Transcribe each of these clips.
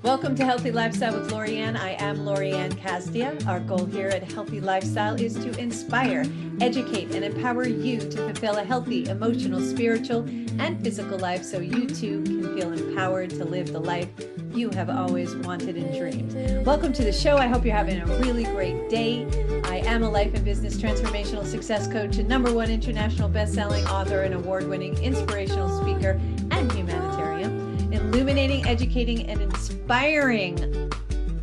Welcome to Healthy Lifestyle with Lorianne. I am Lorianne Casdia. Our goal here at Healthy Lifestyle is to inspire, educate, and empower you to fulfill a healthy, emotional, spiritual, and physical life so you too can feel empowered to live the life you have always wanted and dreamed. Welcome to the show. I hope you're having a really great day. I am a life and business transformational success coach and #1 international best-selling author and award-winning inspirational speaker and humanitarian, illuminating, educating, and inspiring,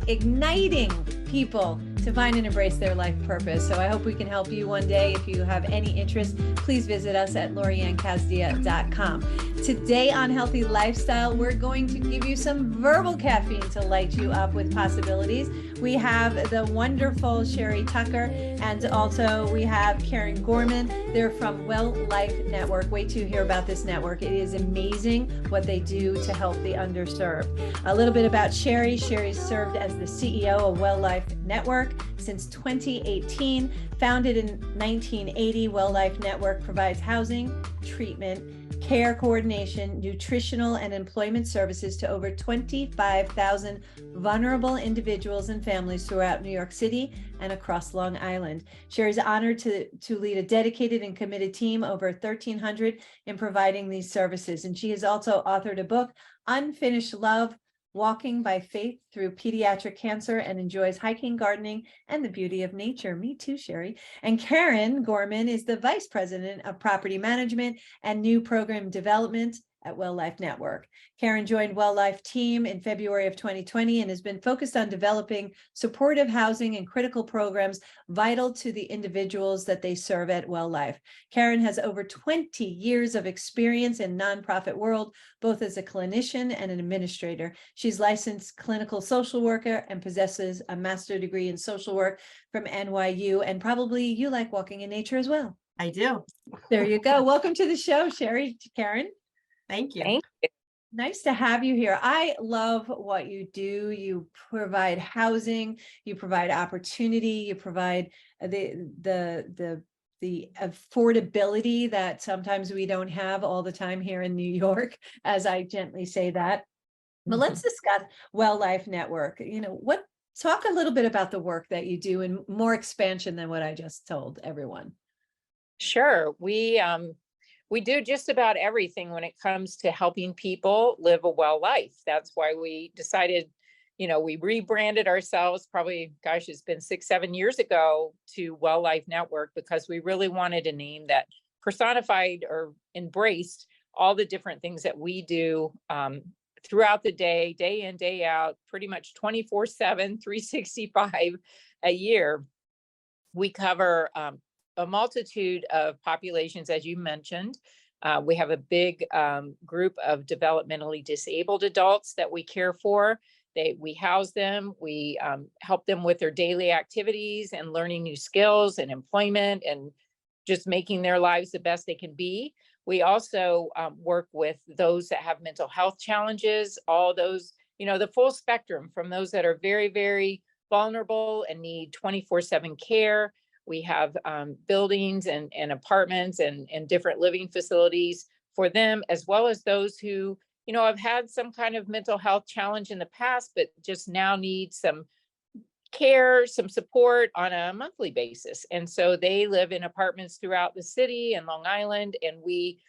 igniting people to find and embrace their life purpose. So I hope we can help you one day. If you have any interest, please visit us at loriannecasdia.com. Today on Healthy Lifestyle, we're going to give you some verbal caffeine to light you up with possibilities. We have the wonderful Sherry Tucker, and also we have Karen Gorman. They're from WellLife Network. Wait till you hear about this network. It is amazing what they do to help the underserved. A little bit about Sherry. Sherry's served as the CEO of WellLife Network since 2018. Founded in 1980, WellLife Network provides housing, treatment, care coordination, nutritional, and employment services to over 25,000 vulnerable individuals and families throughout New York City and across Long Island. Sherry's honored to lead a dedicated and committed team, over 1,300, in providing these services. And she has also authored a book, Unfinished Love, Walking by Faith Through Pediatric Cancer, and enjoys hiking, gardening, and the beauty of nature. Me too, Sherry. And Karen Gorman is the Vice President of Property Management and New Program Development at WellLife Network. Karen joined WellLife team in February of 2020 and has been focused on developing supportive housing and critical programs vital to the individuals that they serve at WellLife. Karen has over 20 years of experience in nonprofit world, both as a clinician and an administrator. She's licensed clinical social worker and possesses a master's degree in social work from NYU. And probably you like walking in nature as well. I do. There you go. Welcome to the show, Sherry. Karen. Thank you. Thank you. Nice to have you here. I love what you do. You provide housing, you provide opportunity, you provide the affordability that sometimes we don't have all the time here in New York, as I gently say that. But let's discuss WellLife Network. Talk a little bit about the work that you do in more expansion than what I just told everyone. Sure. We do just about everything when it comes to helping people live a well life. That's why we decided, we rebranded ourselves probably, it's been 6-7 years ago to WellLife Network, because we really wanted a name that personified or embraced all the different things that we do throughout the day in, day out, pretty much 24/7, 365 a year. We cover a multitude of populations, as you mentioned. We have a big group of developmentally disabled adults that we care for. We house them. We help them with their daily activities and learning new skills and employment and just making their lives the best they can be. We also work with those that have mental health challenges, all those, the full spectrum, from those that are very, very vulnerable and need 24/7 care. We have buildings and apartments and different living facilities for them, as well as those who, have had some kind of mental health challenge in the past, but just now need some care, some support on a monthly basis. And so they live in apartments throughout the city and Long Island, and we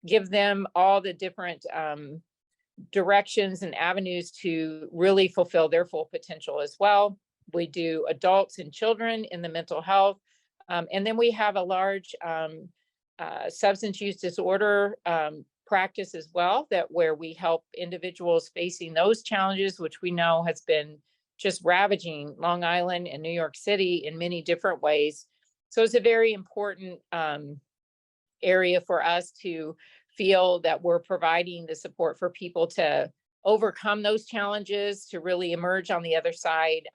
give them all the different directions and avenues to really fulfill their full potential as well. We do adults and children in the mental health. And then we have a large substance use disorder practice as well, where we help individuals facing those challenges, which we know has been just ravaging Long Island and New York City in many different ways. So it's a very important area for us to feel that we're providing the support for people to overcome those challenges, to really emerge on the other side,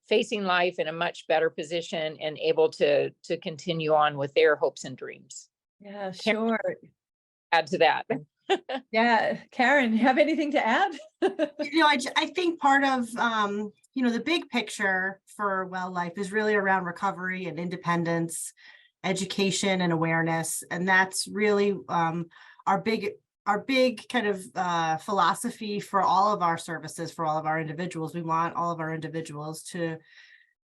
facing life in a much better position and able to continue on with their hopes and dreams. Yeah, sure. Add to that. Yeah, Karen, have anything to add? I think part of, the big picture for WellLife is really around recovery and independence, education and awareness. And that's really our big our big kind of philosophy for all of our services, for all of our individuals. We want all of our individuals to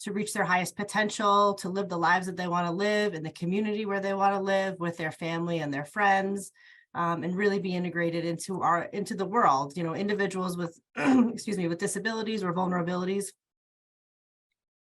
reach their highest potential, to live the lives that they want to live in the community where they want to live with their family and their friends, and really be integrated into the world. You know, individuals with excuse me, with disabilities or vulnerabilities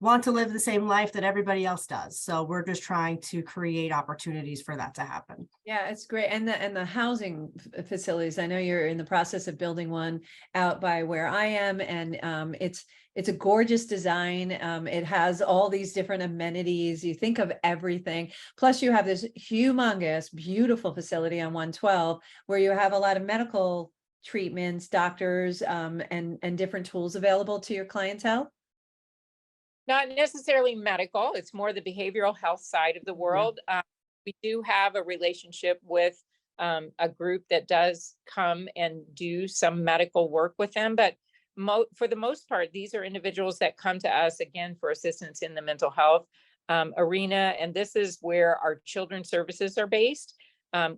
want to live the same life that everybody else does. So we're just trying to create opportunities for that to happen. Yeah, it's great. And the housing facilities, I know you're in the process of building one out by where I am, and it's a gorgeous design. It has all these different amenities. You think of everything. Plus you have this humongous, beautiful facility on 112 where you have a lot of medical treatments, doctors, and different tools available to your clientele. Not necessarily medical, it's more the behavioral health side of the world. We do have a relationship with a group that does come and do some medical work with them, but for the most part, these are individuals that come to us again for assistance in the mental health arena, and this is where our children's services are based.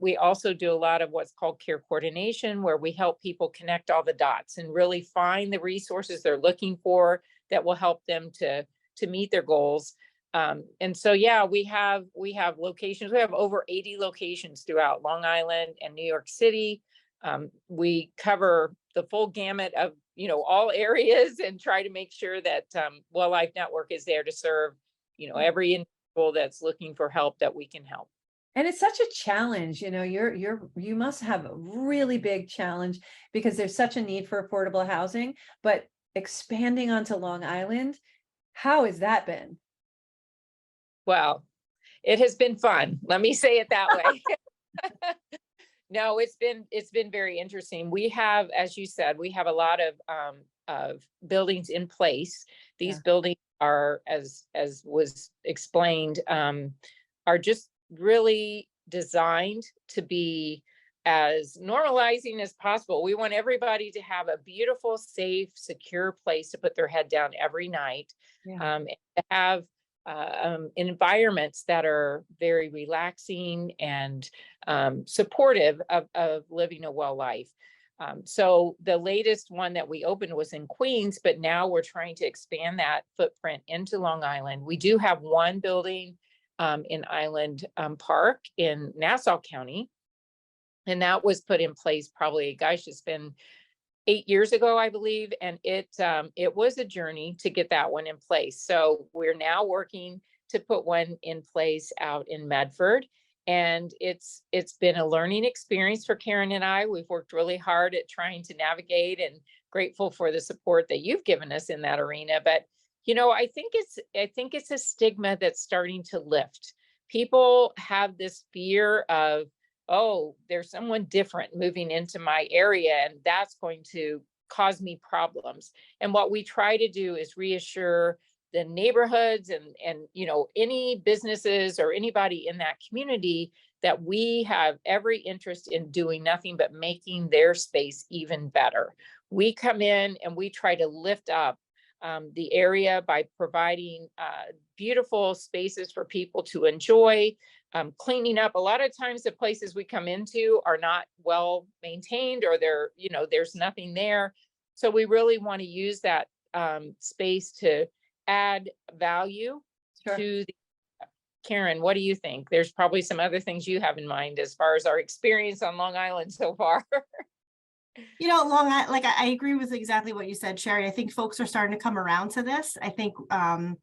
We also do a lot of what's called care coordination, where we help people connect all the dots and really find the resources they're looking for that will help them to meet their goals. And so, yeah, we have locations. We have over 80 locations throughout Long Island and New York City. We cover the full gamut of, all areas and try to make sure that WellLife Network is there to serve, every individual that's looking for help that we can help. And it's such a challenge, you must have a really big challenge because there's such a need for affordable housing, but expanding onto Long Island, how has that been? Well, it has been fun. Let me say it that way. No, it's been very interesting. We have, as you said, we have a lot of buildings in place. These buildings are, as was explained, are just really designed to be as normalizing as possible. We want everybody to have a beautiful, safe, secure place to put their head down every night, and to have environments that are very relaxing and supportive of living a well life. So the latest one that we opened was in Queens, but now we're trying to expand that footprint into Long Island. We do have one building in Island Park in Nassau County. And that was put in place probably, gosh, it's been 8 years ago, I believe. And it was a journey to get that one in place. So we're now working to put one in place out in Medford. And it's been a learning experience for Karen and I. We've worked really hard at trying to navigate, and grateful for the support that you've given us in that arena. But, I think it's a stigma that's starting to lift. People have this fear of, oh, there's someone different moving into my area, and that's going to cause me problems. And what we try to do is reassure the neighborhoods and any businesses or anybody in that community that we have every interest in doing nothing but making their space even better. We come in and we try to lift up the area by providing beautiful spaces for people to enjoy, cleaning up. A lot of times the places we come into are not well maintained, or there's nothing there. So we really want to use that space to add value to the. Karen, what do you think? There's probably some other things you have in mind as far as our experience on Long Island so far. Long Island, like I agree with exactly what you said, Sherry. I think folks are starting to come around to this. I think I'm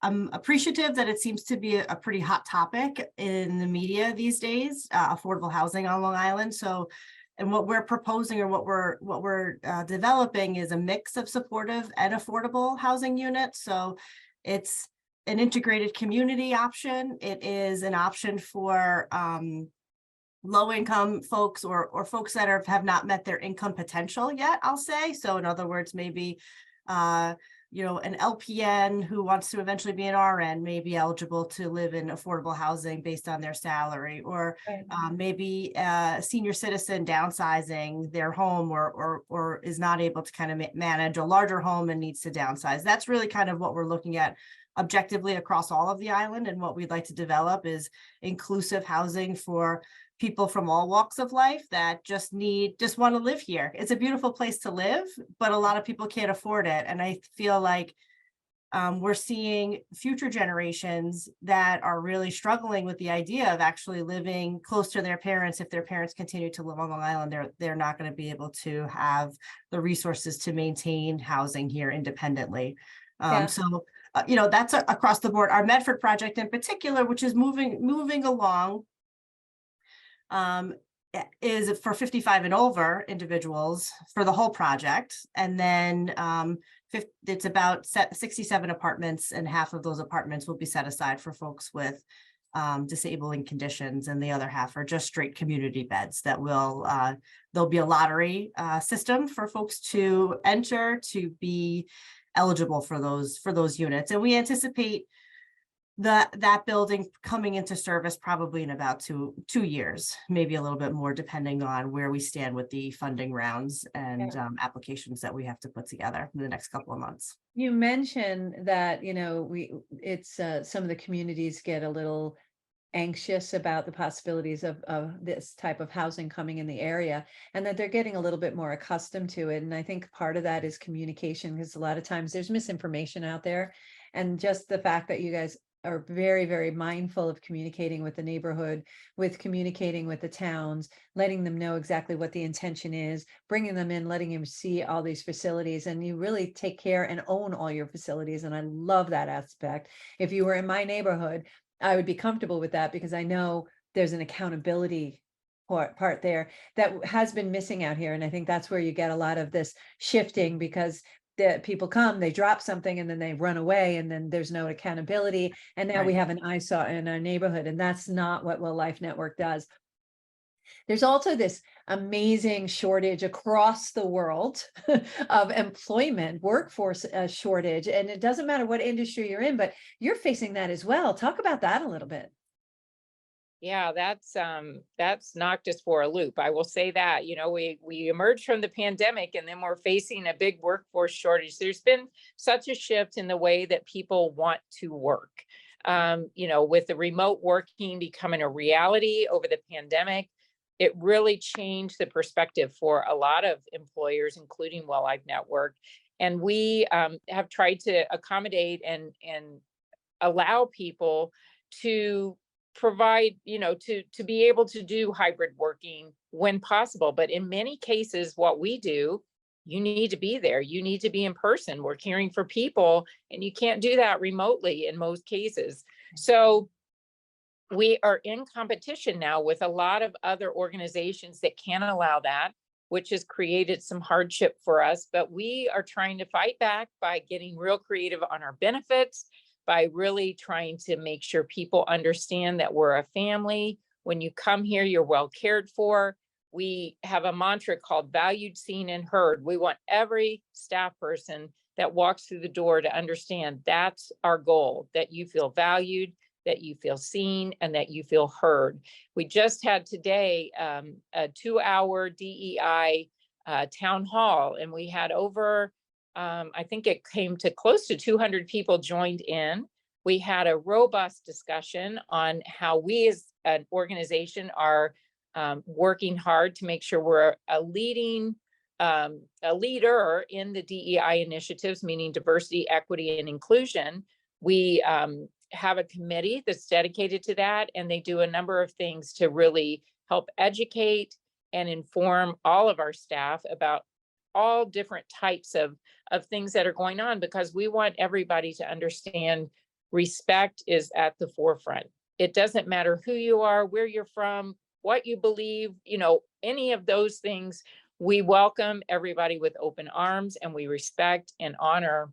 appreciative that it seems to be a pretty hot topic in the media these days, affordable housing on Long Island. So, and what we're proposing, or what we're developing, is a mix of supportive and affordable housing units. So it's an integrated community option. It is an option for low-income folks or folks that have not met their income potential yet, I'll say. So in other words, maybe an LPN who wants to eventually be an RN may be eligible to live in affordable housing based on their salary, or maybe a senior citizen downsizing their home, or is not able to kind of manage a larger home and needs to downsize. That's really kind of what we're looking at objectively across all of the island. And what we'd like to develop is inclusive housing for people from all walks of life that just want to live here. It's a beautiful place to live, but a lot of people can't afford it. And I feel like we're seeing future generations that are really struggling with the idea of actually living close to their parents. If their parents continue to live on Long Island, they're not going to be able to have the resources to maintain housing here independently. So that's across the board. Our Medford project in particular, which is moving along, is for 55 and over individuals for the whole project. And then it's about 67 apartments, and half of those apartments will be set aside for folks with disabling conditions, and the other half are just straight community beds that there'll be a lottery system for folks to enter to be eligible for those units. And we anticipate that building coming into service probably in about two years, maybe a little bit more, depending on where we stand with the funding rounds and applications that we have to put together in the next couple of months. You mentioned that, some of the communities get a little anxious about the possibilities of this type of housing coming in the area, and that they're getting a little bit more accustomed to it. And I think part of that is communication, because a lot of times there's misinformation out there. And just the fact that you guys are very, very mindful of communicating with the neighborhood, with communicating with the towns, letting them know exactly what the intention is, bringing them in, letting them see all these facilities, and you really take care and own all your facilities. And I love that aspect. If you were in my neighborhood, I would be comfortable with that, because I know there's an accountability part there that has been missing out here. And I think that's where you get a lot of this shifting, because that people come, they drop something, and then they run away, and then there's no accountability. And now we have an eyesore in our neighborhood, and that's not what WellLife Network does. There's also this amazing shortage across the world of employment, workforce shortage, and it doesn't matter what industry you're in, but you're facing that as well. Talk about that a little bit. Yeah, that's knocked us for a loop. I will say that, we emerged from the pandemic, and then we're facing a big workforce shortage. There's been such a shift in the way that people want to work. With the remote working becoming a reality over the pandemic, it really changed the perspective for a lot of employers, including WellLife Network. And we have tried to accommodate and allow people to provide, to be able to do hybrid working when possible. But in many cases, what we do, you need to be there. You need to be in person. We're caring for people, and you can't do that remotely in most cases. So we are in competition now with a lot of other organizations that can allow that, which has created some hardship for us. But we are trying to fight back by getting real creative on our benefits, by really trying to make sure people understand that we're a family. When you come here, you're well cared for. We have a mantra called valued, seen, and heard. We want every staff person that walks through the door to understand that's our goal, that you feel valued, that you feel seen, and that you feel heard. We just had today a 2-hour DEI town hall, and we had over I think it came to close to 200 people joined in. We had a robust discussion on how we as an organization are working hard to make sure we're a leader in the DEI initiatives, meaning diversity, equity, and inclusion. We have a committee that's dedicated to that, and they do a number of things to really help educate and inform all of our staff about all different types of things that are going on, because we want everybody to understand respect is at the forefront. It doesn't matter who you are, where you're from, what you believe, any of those things. We welcome everybody with open arms, and we respect and honor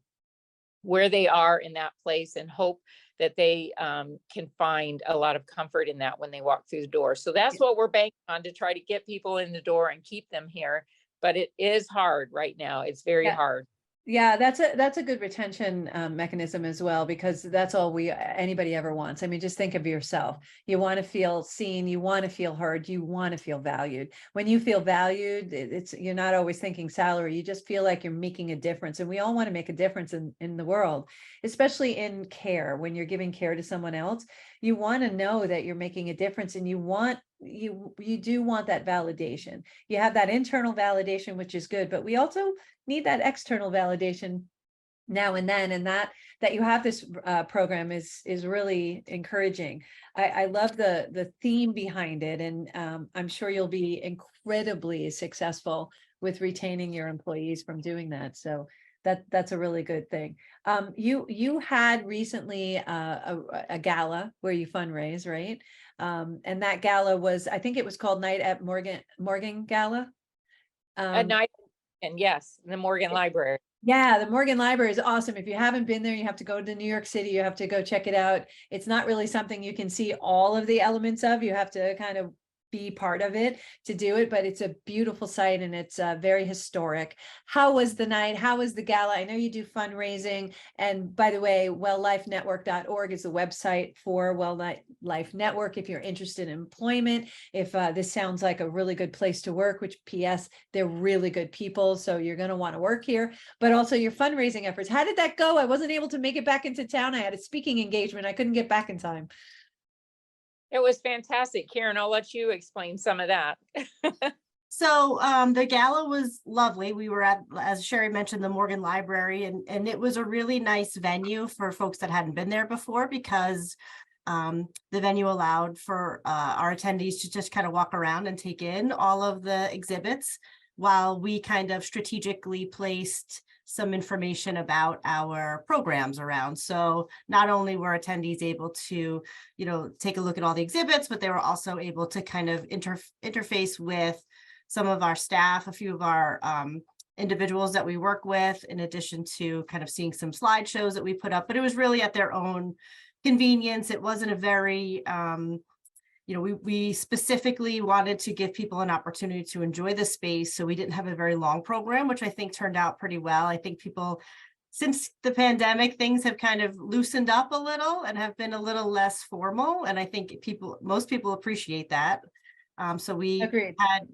where they are in that place, and hope that they can find a lot of comfort in that when they walk through the door. So that's what we're banking on, to try to get people in the door and keep them here. But it is hard right now. It's very hard. Yeah, that's a good retention mechanism as well, because that's all anybody ever wants. I mean, just think of yourself. You want to feel seen, you want to feel heard, you want to feel valued. When you feel valued, you're not always thinking salary. You just feel like you're making a difference, and we all want to make a difference in the world, especially in care. When you're giving care to someone else, you want to know that you're making a difference, and you want you do want that validation. You have that internal validation, which is good, but we also need that external validation now and then, and that you have this program is really encouraging. I love the theme behind it, and I'm sure you'll be incredibly successful with retaining your employees from doing that. So that's a really good thing. You had recently a gala where you fundraise, right? And that gala was, I think it was called Night at Morgan Gala. At night, and yes, the Morgan Library. Yeah, the Morgan Library is awesome. If you haven't been there, you have to go to New York City. You have to go check it out. It's not really something you can see all of the elements of. You have to kind of be part of it to do it, but it's a beautiful site and it's very historic. How was the night? How was the gala? I know you do fundraising. And by the way, WellLifeNetwork.org is the website for WellLife Network if you're interested in employment. If this sounds like a really good place to work, which PS, they're really good people. So you're going to want to work here, but also your fundraising efforts. How did that go? I wasn't able to make it back into town. I had a speaking engagement. I couldn't get back in time. It was fantastic. Karen, I'll let you explain some of that. So the gala was lovely. We were at, as Sherry mentioned, the Morgan Library, and it was a really nice venue for folks that hadn't been there before, because the venue allowed for our attendees to just kind of walk around and take in all of the exhibits, while we kind of strategically placed some information about our programs around. So not only were attendees able to, take a look at all the exhibits, but they were also able to kind of interface with some of our staff, a few of our individuals that we work with, in addition to kind of seeing some slideshows that we put up. But it was really at their own convenience. It wasn't a very we specifically wanted to give people an opportunity to enjoy the space. So we didn't have a very long program, which I think turned out pretty well. I think people, since the pandemic, things have kind of loosened up a little and have been a little less formal. And I think most people appreciate that. So we Agreed. had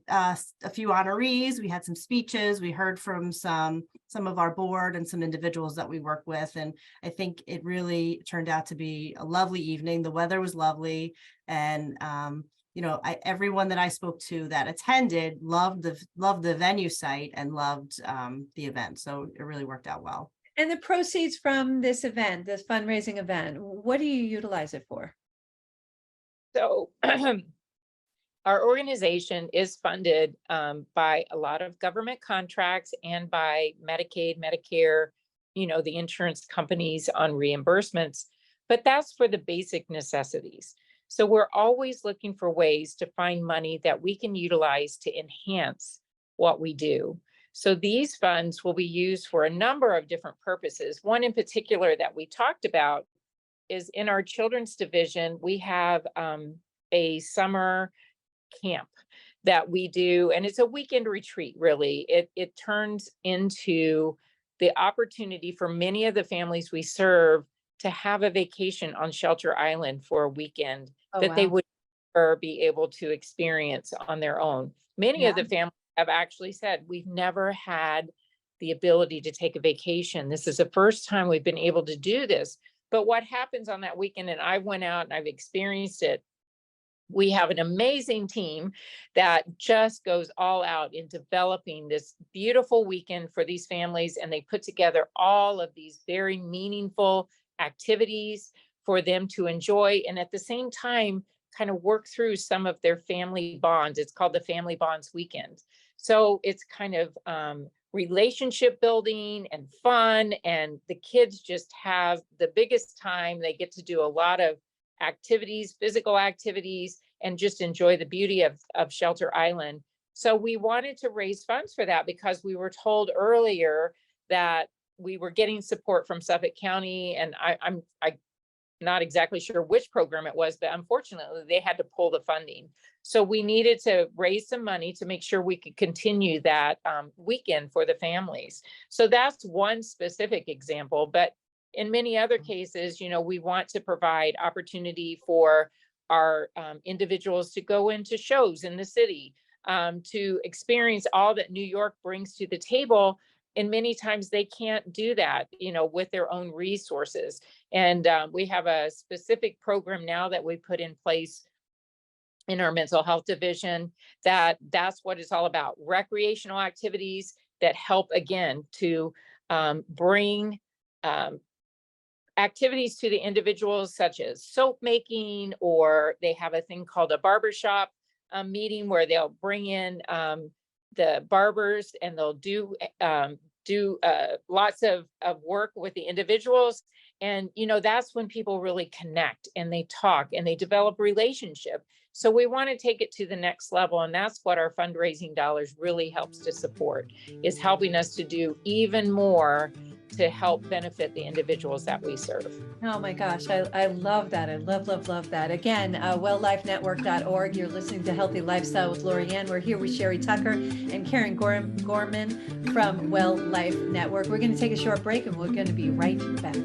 a few honorees, we had some speeches, we heard from some of our board and some individuals that we work with. And I think it really turned out to be a lovely evening. The weather was lovely. And, everyone that I spoke to that attended loved the venue site and loved the event. So it really worked out well. And the proceeds from this event, this fundraising event, what do you utilize it for? So our organization is funded by a lot of government contracts and by Medicaid, Medicare, the insurance companies on reimbursements, but that's for the basic necessities. So we're always looking for ways to find money that we can utilize to enhance what we do. So these funds will be used for a number of different purposes. One in particular that we talked about is in our children's division, we have a summer camp that we do, and it's a weekend retreat. Really, it turns into the opportunity for many of the families we serve to have a vacation on Shelter Island for a weekend that they would never be able to experience on their own. Many of the families have actually said, we've never had the ability to take a vacation. This is the first time we've been able to do this. But what happens on that weekend, and I went out and I've experienced it, we have an amazing team that just goes all out in developing this beautiful weekend for these families. And they put together all of these very meaningful activities for them to enjoy. And at the same time, kind of work through some of their family bonds. It's called the Family Bonds Weekend. So it's kind of relationship building and fun. And the kids just have the biggest time. They get to do a lot of activities, physical activities, and just enjoy the beauty of Shelter Island. So we wanted to raise funds for that because we were told earlier that we were getting support from Suffolk County, and I'm not exactly sure which program it was, but unfortunately they had to pull the funding. So we needed to raise some money to make sure we could continue that weekend for the families. So that's one specific example, but in many other cases, we want to provide opportunity for our individuals to go into shows in the city, to experience all that New York brings to the table. And many times they can't do that, with their own resources. And we have a specific program now that we put in place in our mental health division, that's what it's all about. Recreational activities that help, again, to bring activities to the individuals, such as soap making, or they have a thing called a barbershop meeting where they'll bring in the barbers, and they'll do lots of work with the individuals. And, that's when people really connect and they talk and they develop relationship. So we want to take it to the next level. And that's what our fundraising dollars really helps to support, is helping us to do even more to help benefit the individuals that we serve. Oh my gosh, I love that. I love that. Again, WellLifeNetwork.org. You're listening to Healthy Lifestyle with Lorianne. We're here with Sherry Tucker and Karen Gorman from Well Life Network. We're going to take a short break and we're going to be right back.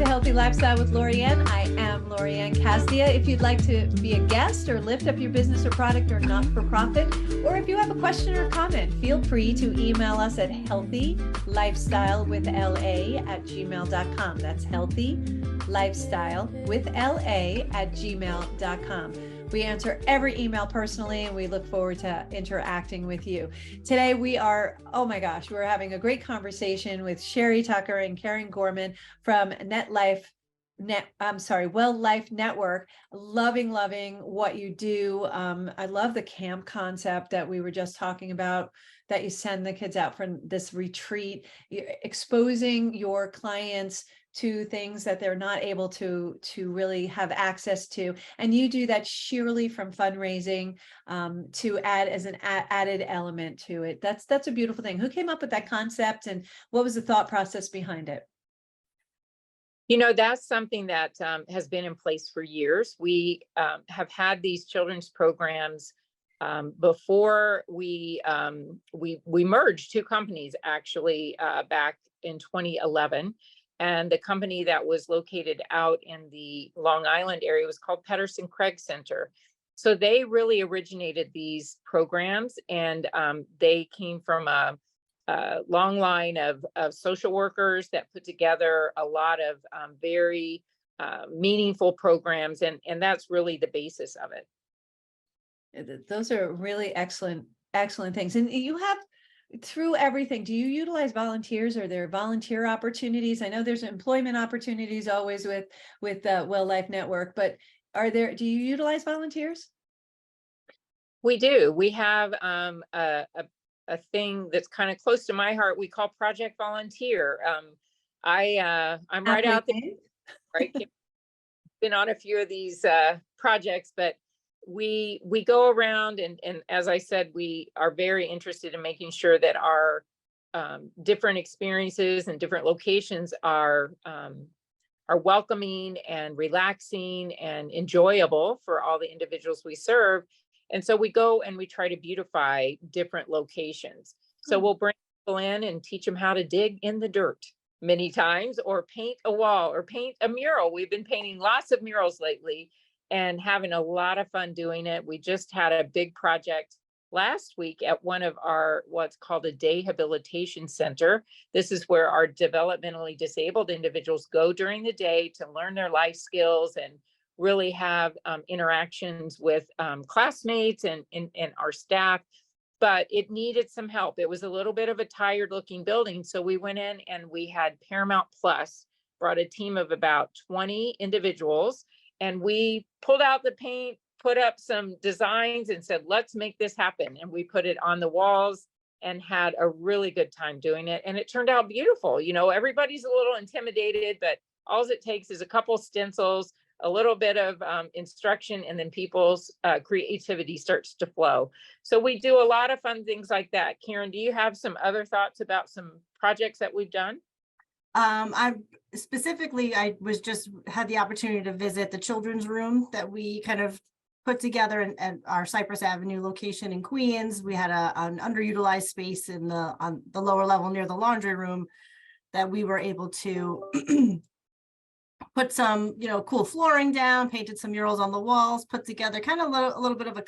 Healthy Lifestyle with Lorianne. I am Lorianne Casdia. If you'd like to be a guest or lift up your business or product or not-for-profit, or if you have a question or comment, feel free to email us at healthylifestylewithla@gmail.com. That's healthylifestylewithla@gmail.com. We answer every email personally, and we look forward to interacting with you. Today we are, oh my gosh, we're having a great conversation with Sherry Tucker and Karen Gorman from WellLife Network. Loving what you do. I love the camp concept that we were just talking about, that you send the kids out for this retreat, exposing your clients to things that they're not able to really have access to. And you do that sheerly from fundraising to add as an added element to it. That's a beautiful thing. Who came up with that concept, and what was the thought process behind it? That's something that has been in place for years. We have had these children's programs before we merged two companies, actually, back in 2011. And the company that was located out in the Long Island area was called Pedersen Craig Center. So they really originated these programs, and they came from a long line of social workers that put together a lot of very meaningful programs, and that's really the basis of it. Those are really excellent things. And you have, through everything, do you utilize volunteers? Are there volunteer opportunities? I know there's employment opportunities always with Well Life Network, but do you utilize volunteers? We do. We have a thing that's kind of close to my heart. We call Project Volunteer. I'm right out there. Right, been on a few of these projects, but we go around, and as I said, we are very interested in making sure that our different experiences and different locations are welcoming and relaxing and enjoyable for all the individuals we serve. And so we go and we try to beautify different locations. So we'll bring people in and teach them how to dig in the dirt many times, or paint a wall, or paint a mural. We've been painting lots of murals lately and having a lot of fun doing it. We just had a big project last week at one of our, what's called a Dayhabilitation Center. This is where our developmentally disabled individuals go during the day to learn their life skills and really have interactions with classmates and our staff. But it needed some help. It was a little bit of a tired looking building. So we went in and we had Paramount Plus brought a team of about 20 individuals, and we pulled out the paint, put up some designs, and said, let's make this happen. And we put it on the walls and had a really good time doing it. And it turned out beautiful. Everybody's a little intimidated, but all it takes is a couple stencils, a little bit of instruction, and then people's creativity starts to flow. So we do a lot of fun things like that. Karen, do you have some other thoughts about some projects that we've done? I was just had the opportunity to visit the children's room that we kind of put together at our Cypress Avenue location in Queens. We had an underutilized space on the lower level near the laundry room that we were able to put some, cool flooring down, painted some murals on the walls, put together kind of a little bit of a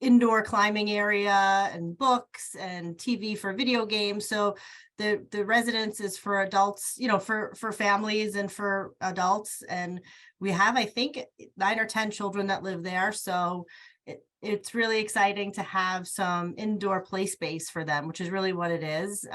indoor climbing area, and books and TV for video games. So the residence is for adults, for families and for adults. And we have, I think, 9 or 10 children that live there. So it's really exciting to have some indoor play space for them, which is really what it is.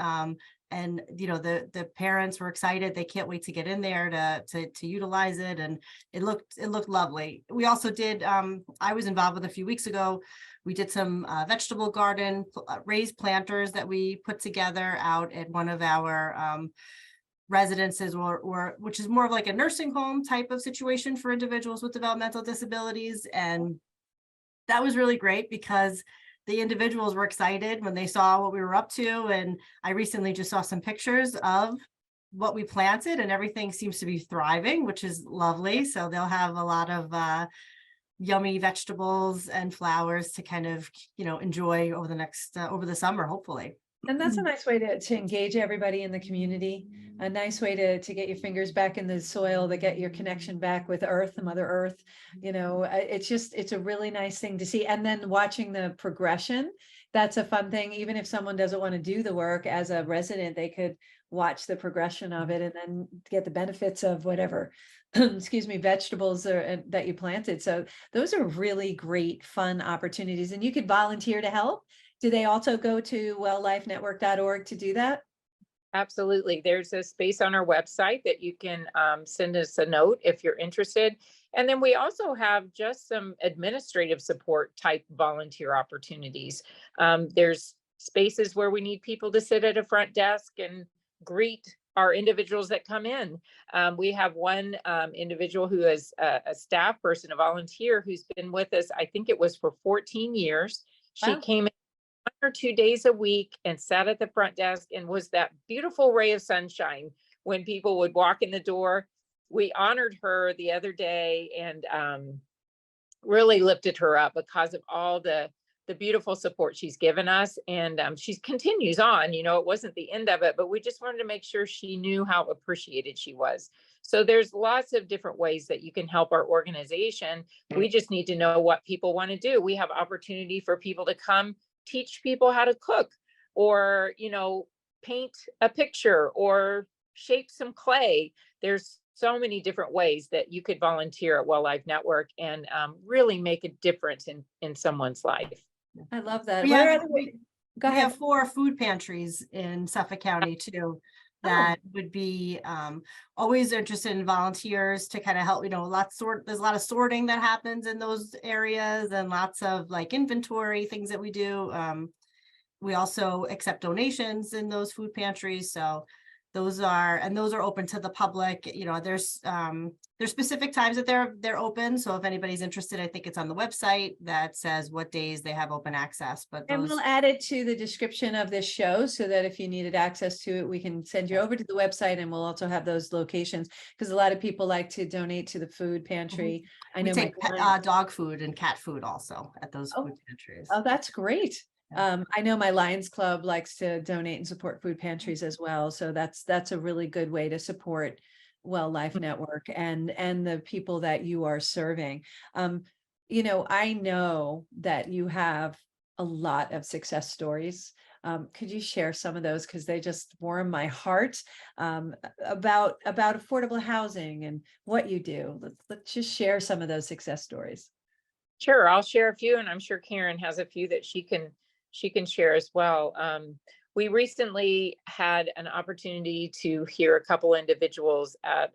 And the parents were excited. They can't wait to get in there to utilize it, and it looked lovely. We also did, I was involved with a few weeks ago. We did some vegetable garden raised planters that we put together out at one of our residences, which is more of like a nursing home type of situation for individuals with developmental disabilities. And that was really great because the individuals were excited when they saw what we were up to. And I recently just saw some pictures of what we planted, and everything seems to be thriving, which is lovely. So they'll have a lot of yummy vegetables and flowers to kind of, enjoy over the summer, hopefully. And that's a nice way to engage everybody in the community, a nice way to get your fingers back in the soil, to get your connection back with Earth, the Mother Earth. It's a really nice thing to see. And then watching the progression, that's a fun thing. Even if someone doesn't want to do the work as a resident, they could watch the progression of it and then get the benefits of whatever, vegetables that you planted. So those are really great, fun opportunities. And you could volunteer to help. Do they also go to wellifenetwork.org to do that? Absolutely. There's a space on our website that you can send us a note if you're interested. And then we also have just some administrative support type volunteer opportunities. There's spaces where we need people to sit at a front desk and greet our individuals that come in. We have one individual who is a staff person, a volunteer, who's been with us, I think it was for 14 years. She Wow. came in 1 or 2 days a week and sat at the front desk and was that beautiful ray of sunshine when people would walk in the door. We honored her the other day and really lifted her up because of all the beautiful support she's given us. And she continues on, it wasn't the end of it, but we just wanted to make sure she knew how appreciated she was. So there's lots of different ways that you can help our organization. We just need to know what people want to do. We have opportunity for people to come teach people how to cook, or, paint a picture or shape some clay. There's so many different ways that you could volunteer at WellLife Network and really make a difference in someone's life. I love that. We What are have, other we, Go we ahead. have 4 food pantries in Suffolk County too, that would be always interested in volunteers to kind of help, there's a lot of sorting that happens in those areas, and lots of like inventory things that we do. We also accept donations in those food pantries. So those are open to the public. There's specific times that they're open. So if anybody's interested, I think it's on the website that says what days they have open access. And we'll add it to the description of this show so that if you needed access to it, we can send you over to the website, and we'll also have those locations, because a lot of people like to donate to the food pantry. I know we take dog food and cat food also at those food pantries. Oh, that's great. I know my Lions Club likes to donate and support food pantries as well. So that's a really good way to support WellLife Network and the people that you are serving. I know that you have a lot of success stories. Could you share some of those? Because they just warm my heart, about affordable housing and what you do. Let's just share some of those success stories. Sure, I'll share a few, and I'm sure Karen has a few that she can share as well. We recently had an opportunity to hear a couple individuals at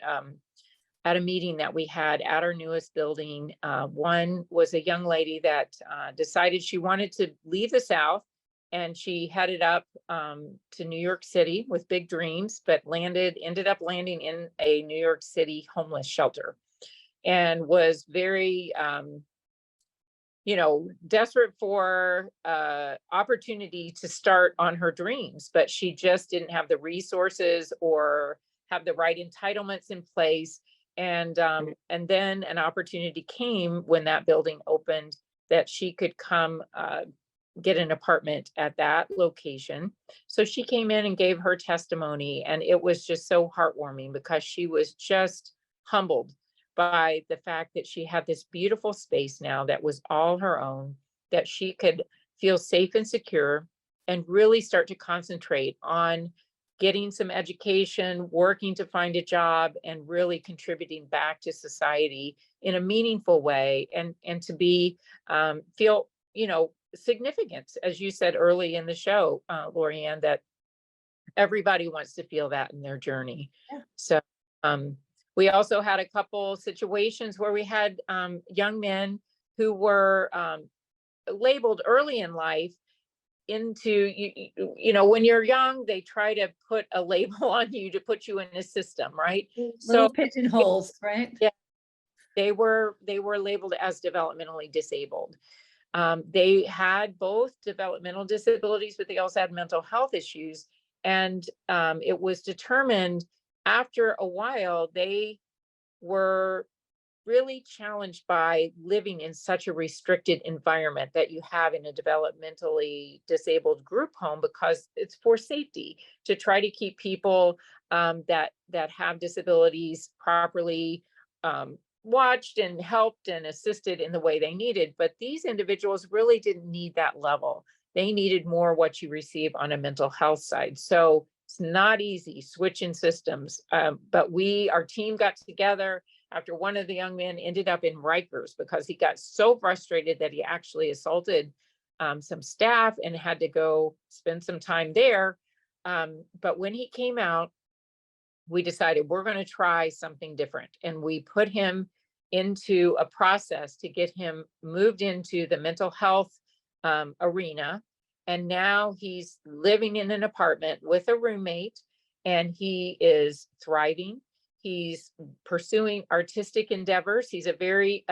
a meeting that we had at our newest building. One was a young lady that decided she wanted to leave the South, and she headed up to New York City with big dreams, but ended up landing in a New York City homeless shelter, and was very desperate for opportunity to start on her dreams, but she just didn't have the resources or have the right entitlements in place. And then an opportunity came when that building opened that she could come get an apartment at that location. So she came in and gave her testimony, and it was just so heartwarming because she was just humbled by the fact that she had this beautiful space now that was all her own, that she could feel safe and secure and really start to concentrate on getting some education, working to find a job, and really contributing back to society in a meaningful way, and to be feel, significance, as you said early in the show, Lorianne, that everybody wants to feel that in their journey. Yeah. So we also had a couple situations where we had young men who were labeled early in life into, when you're young, they try to put a label on you to put you in a system, right? Little So pigeonholes, right? yeah, they were labeled as developmentally disabled. They had both developmental disabilities, but they also had mental health issues. And it was determined after a while, they were really challenged by living in such a restricted environment that you have in a developmentally disabled group home, because it's for safety, to try to keep people that have disabilities properly watched and helped and assisted in the way they needed. But these individuals really didn't need that level. They needed more what you receive on a mental health side. So it's not easy switching systems. But our team got together after one of the young men ended up in Rikers because he got so frustrated that he actually assaulted some staff and had to go spend some time there. But when he came out, we decided we're going to try something different. And we put him into a process to get him moved into the mental health arena. And now he's living in an apartment with a roommate, and he is thriving. He's pursuing artistic endeavors. He's a very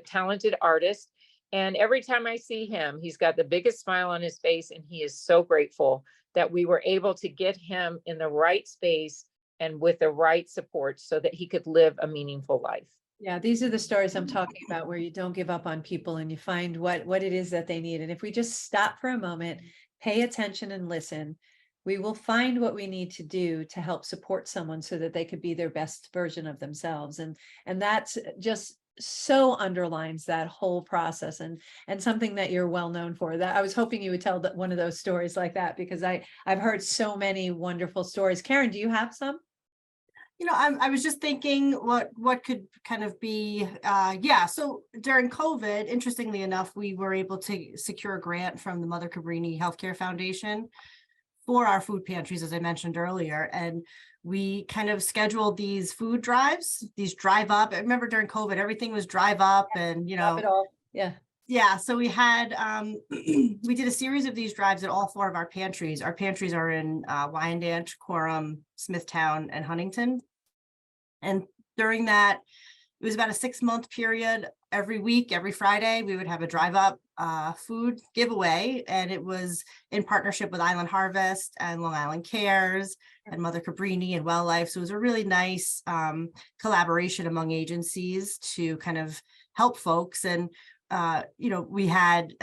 talented artist. And every time I see him, he's got the biggest smile on his face. And he is so grateful that we were able to get him in the right space and with the right support so that he could live a meaningful life. Yeah, these are the stories I'm talking about, where you don't give up on people and you find what it is that they need. And if we just stop for a moment, pay attention and listen, we will find what we need to do to help support someone so that they could be their best version of themselves. And that's just so underlines that whole process, and something that you're well known for. That I was hoping you would tell one of those stories like that, because I've heard so many wonderful stories. Karen, do you have some? I was just thinking what could kind of be, so during COVID, interestingly enough, we were able to secure a grant from the Mother Cabrini Healthcare Foundation for our food pantries, as I mentioned earlier. And we kind of scheduled these food drives, these drive up. I remember during COVID, everything was drive up and, Drop it all. Yeah. Yeah, so we had, we did a series of these drives at all four of our pantries. Our pantries are in Wyandanch, Quorum, Smithtown, and Huntington. And during that, it was about a 6-month period. Every week, every Friday, we would have a drive up food giveaway. And it was in partnership with Island Harvest and Long Island Cares and Mother Cabrini and WellLife. So it was a really nice collaboration among agencies to kind of help folks. And we had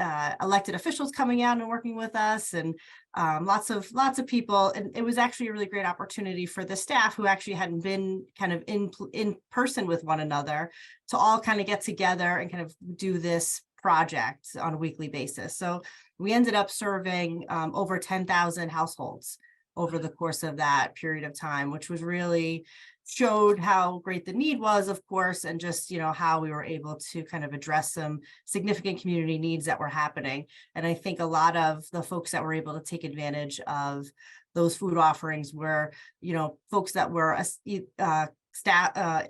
elected officials coming out and working with us, and lots of people. And it was actually a really great opportunity for the staff who actually hadn't been kind of in person with one another to all kind of get together and kind of do this project on a weekly basis. So we ended up serving over 10,000 households over the course of that period of time, which was really showed how great the need was, of course, and just, how we were able to kind of address some significant community needs that were happening. And I think a lot of the folks that were able to take advantage of those food offerings were, folks that were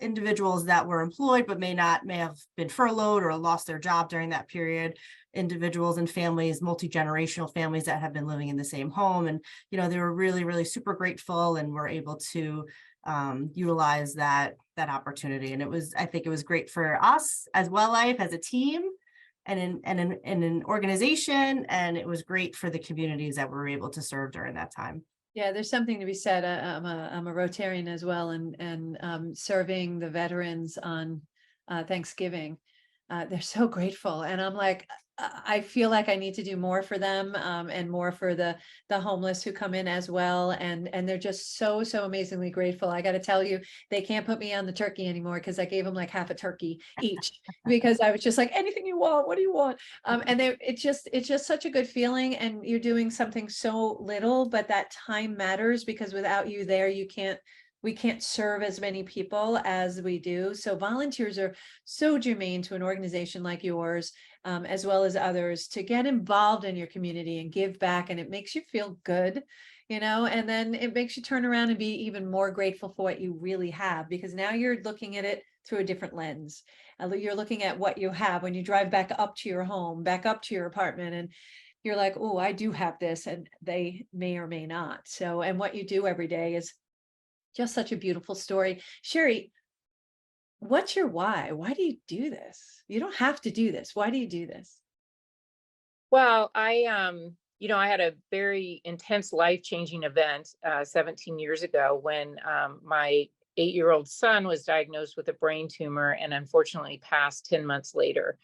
individuals that were employed, but may have been furloughed or lost their job during that period, individuals and families, multi-generational families that have been living in the same home. And, they were really, really super grateful and were able to utilize that opportunity. And I think it was great for us as WellLife, as a team and in an organization. And it was great for the communities that we were able to serve during that time. Yeah, there's something to be said. I'm a Rotarian as well, and serving the veterans on Thanksgiving. they're so grateful. And I'm like, I feel like I need to do more for them, and more for the homeless who come in as well. And they're just so amazingly grateful. I got to tell you, they can't put me on the turkey anymore because I gave them like half a turkey each, because I was just like, anything you want, what do you want? And it's just such a good feeling. And you're doing something so little, but that time matters, because without you there, we can't serve as many people as we do. So volunteers are so germane to an organization like yours, as well as others, to get involved in your community and give back. And it makes you feel good, and then it makes you turn around and be even more grateful for what you really have, because now you're looking at it through a different lens. You're looking at what you have when you drive back up to your home, back up to your apartment, and you're like, oh, I do have this, and they may or may not. So, and what you do every day is just such a beautiful story. Sherry, what's your why? Why do you do this? You don't have to do this. Why do you do this? Well, I had a very intense life-changing event 17 years ago when my 8-year-old son was diagnosed with a brain tumor and unfortunately passed 10 months later.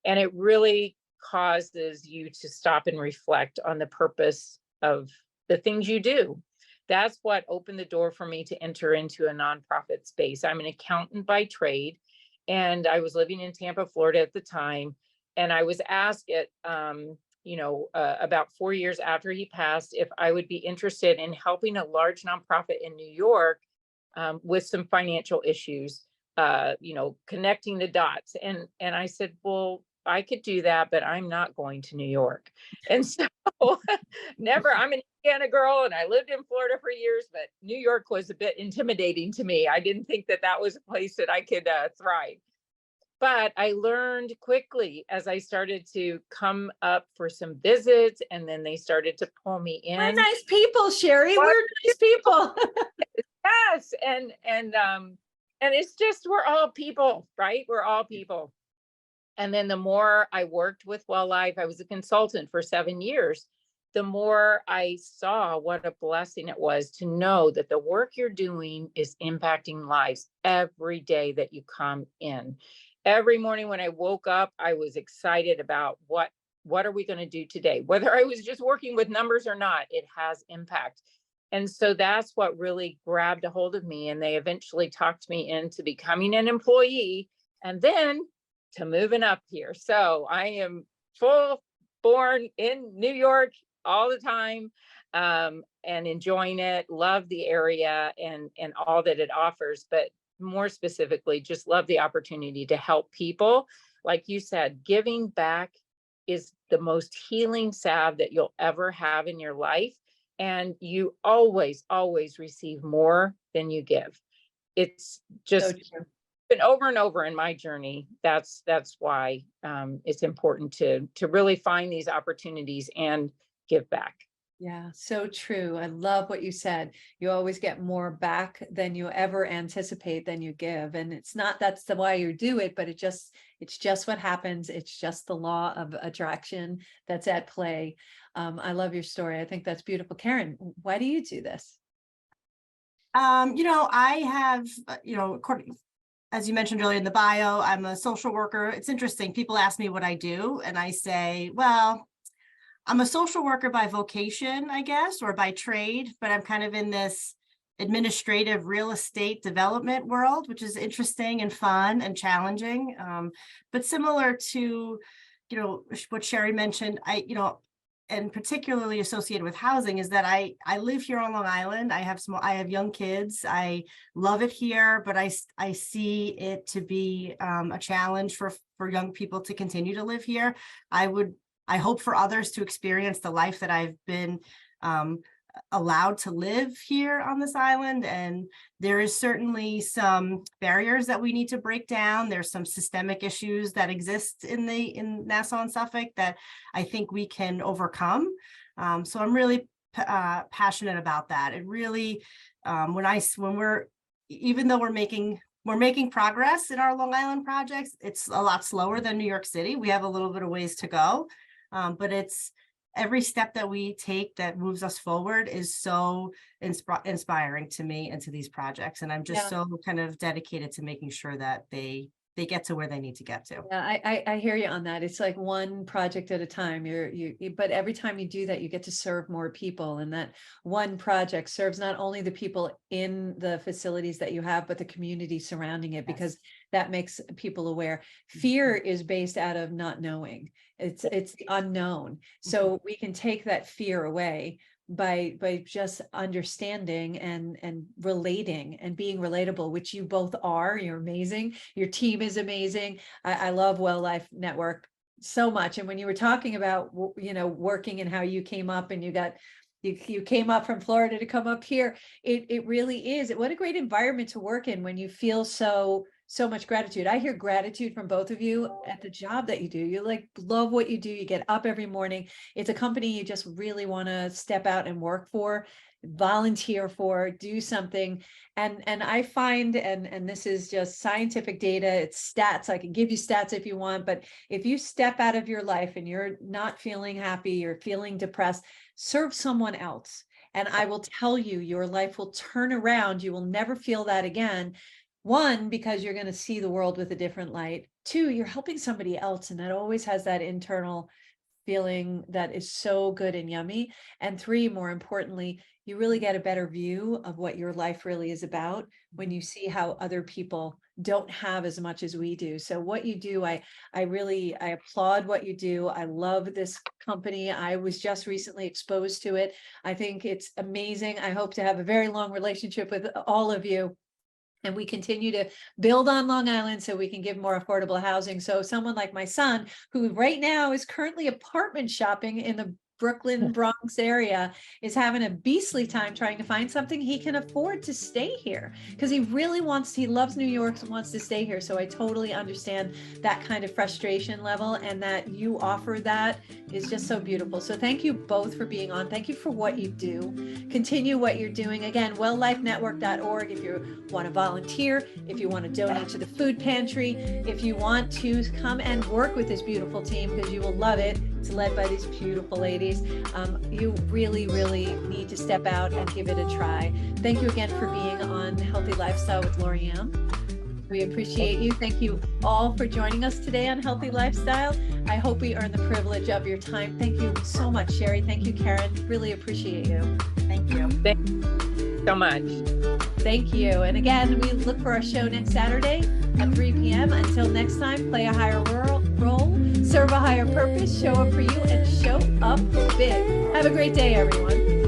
And it really causes you to stop and reflect on the purpose of the things you do. That's what opened the door for me to enter into a nonprofit space. I'm an accountant by trade, and I was living in Tampa, Florida at the time. And I was asked about 4 years after he passed, if I would be interested in helping a large nonprofit in New York with some financial issues, connecting the dots. And I said, well, I could do that, but I'm not going to New York. And so I'm an Indiana girl and I lived in Florida for years, but New York was a bit intimidating to me. I didn't think that was a place that I could thrive. But I learned quickly as I started to come up for some visits, and then they started to pull me in. We're nice people, Sherry. We're nice people. Yes. And it's just, we're all people, right? We're all people. And then the more I worked with WellLife, I was a consultant for 7 years. The more I saw what a blessing it was to know that the work you're doing is impacting lives every day that you come in. Every morning when I woke up, I was excited about what are we going to do today? Whether I was just working with numbers or not, it has impact. And so that's what really grabbed a hold of me. And they eventually talked me into becoming an employee and then to moving up here. So I am born in New York all the time, and enjoying it, love the area and all that it offers, but more specifically, just love the opportunity to help people. Like you said, giving back is the most healing salve that you'll ever have in your life. And you always receive more than you give. It's just been over and over in my journey. That's why it's important to really find these opportunities and give back. Yeah, so true. I love what you said. You always get more back than you ever anticipate than you give. And it's not that's the why you do it, but it's just what happens. It's just the law of attraction that's at play. I love your story. I think that's beautiful. Karen, why do you do this? I have, as you mentioned earlier in the bio, I'm a social worker. It's interesting. People ask me what I do, and I say, well, I'm a social worker by vocation, I guess, or by trade, but I'm kind of in this administrative real estate development world, which is interesting and fun and challenging. But similar to, what Sherry mentioned, and particularly associated with housing is that I live here on Long Island. I have young kids. I love it here, but I see it to be a challenge for young people to continue to live here. I hope for others to experience the life that I've been allowed to live here on this island. And there is certainly some barriers that we need to break down. There's some systemic issues that exist in Nassau and Suffolk that I think we can overcome. So I'm really passionate about that. It really, even though we're making progress in our Long Island projects, it's a lot slower than New York City. We have a little bit of ways to go. But it's every step that we take that moves us forward is so inspiring to me and to these projects. And I'm just so kind of dedicated to making sure that they they get to where they need to get to. Yeah, I hear you on that. It's like one project at a time. But every time you do that, you get to serve more people, and that one project serves not only the people in the facilities that you have, but the community surrounding it, because that makes people aware. Fear is based out of not knowing. It's the unknown. So we can take that fear away by just understanding and relating and being relatable, which you both are. You're amazing. Your team is amazing. I love WellLife Network so much. And when you were talking about, working and how you came up and you came up from Florida to come up here, it really is. What a great environment to work in when you feel so much gratitude. I hear gratitude from both of you at the job that you do. You love what you do. You get up every morning. It's a company you just really want to step out and work for, volunteer for, do something. And I find, and this is just scientific data, it's stats. I can give you stats if you want, but if you step out of your life and you're not feeling happy, you're feeling depressed, serve someone else. And I will tell you, your life will turn around. You will never feel that again. One, because you're going to see the world with a different light. Two, you're helping somebody else, and that always has that internal feeling that is so good and yummy. And three, more importantly, you really get a better view of what your life really is about when you see how other people don't have as much as we do. So what you do, I applaud what you do. I love this company. I was just recently exposed to it. I think it's amazing. I hope to have a very long relationship with all of you. And we continue to build on Long Island so we can give more affordable housing. So someone like my son, who right now is currently apartment shopping in the Brooklyn, Bronx area, is having a beastly time trying to find something he can afford to stay here, because he loves New York and wants to stay here. So I totally understand that kind of frustration level, and that you offer that is just so beautiful. So thank you both for being on. Thank you for what you do. Continue what you're doing. Again, wellifenetwork.org if you want to volunteer, if you want to donate to the food pantry, if you want to come and work with this beautiful team, because you will love it. It's led by these beautiful ladies. You really, really need to step out and give it a try. Thank you again for being on Healthy Lifestyle with Lorianne. We appreciate you. Thank you all for joining us today on Healthy Lifestyle. I hope we earned the privilege of your time. Thank you so much, Sherry. Thank you, Karen. Really appreciate you. Thank you. Thank you so much. Thank you. And again, we look for our show next Saturday at 3 p.m. Until next time, play a higher role, serve a higher purpose, show up for you, and show up big. Have a great day, everyone.